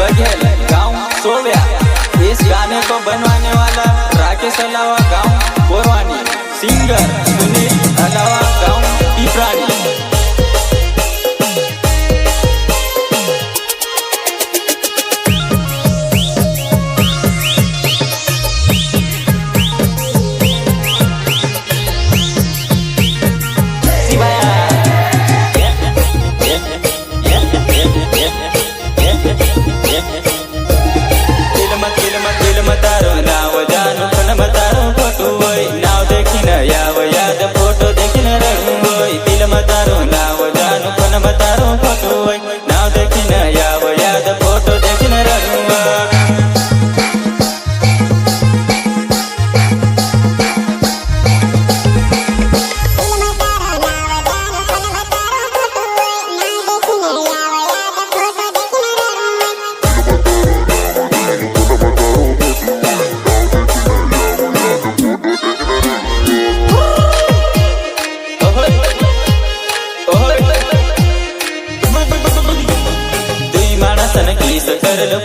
बघेल गांव सोव्या। इस गाने को बनवाने वाला राकेश अलावा गांव बोरवानी, सिंगर सुनील अलावा गांव पिपरानी।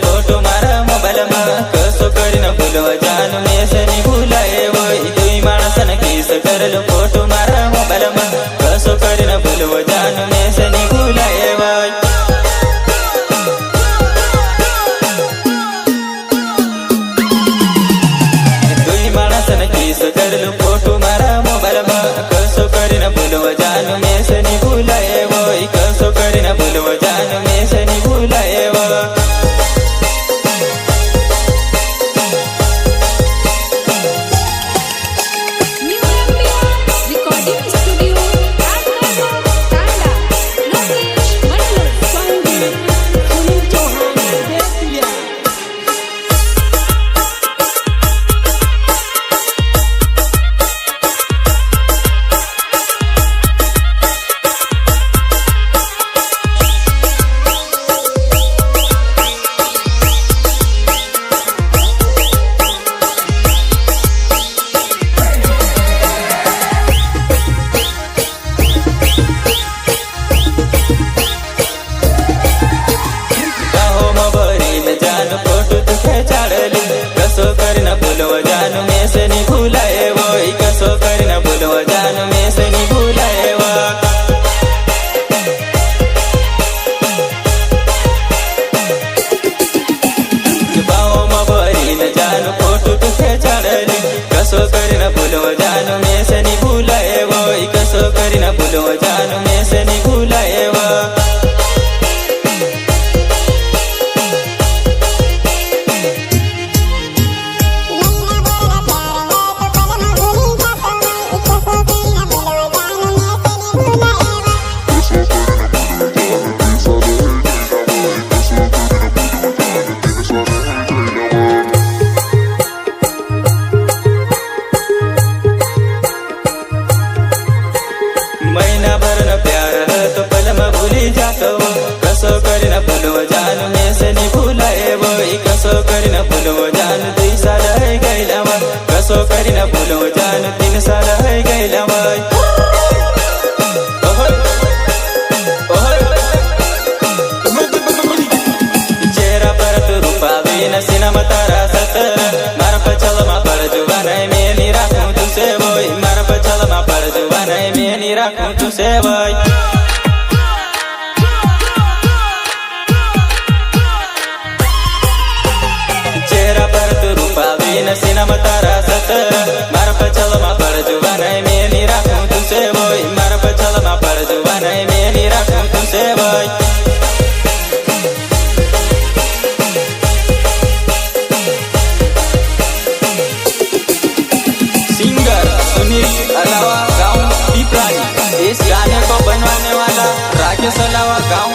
फोटो मारा मोबाइल में कसो करीन भूलवा जान में से नहीं भूलाए वही। दुई माणसन किस करल फोटो मारा मोबाइल में कसो करीन भूलवा जान में से नहीं भूलाए वही। दुई माणसन किस करल फोटो मारा मोबाइल में कसो करीन भूलवा जान में से नहीं भूलाए वही। कसो करीन भूलवा जान में से नहीं भूलाए वही। कसो करना भूलवा जान में से नहीं भूलाए वही। कसो करना भूलवा जान में से नहीं भूलाए वही। बाओ मबरी न जान फोटो तुखे चढ़ली। कसो करना भूलवा जान में से नहीं भूलाए वही। कसो करना भूलवा जान में से नहीं भूलाए वही। महीना भर न प्यार है तो पल में भूली जातो। कसो करना भूलवा जान में से नहीं भूलाए वही। कसो करना भूलवा जान 2 साल है गैला वही। कसो करना भूलवा जान 3 साल है गैला वही। चेहरा पर तो रूपावी न सिनेमा तारा सत। मार पचल मा पड़ जुबान में नहीं राखूं तुसे वही। मार पचल मा पड़ जुबान में नहीं राखूं तुसे वही। चेहरा पर तो रूपावी न सिनेमा तारा सत। मार पचल मा पड़ जुबान में नहीं राखूं तुसे वही। मार पचल मा पड़ जुबान में नहीं राखूं तुसे वही। सिंगर सुनील अलावा गांव पिपरानी। इस गाने को बनवाने वाला राकेश अलावा गांव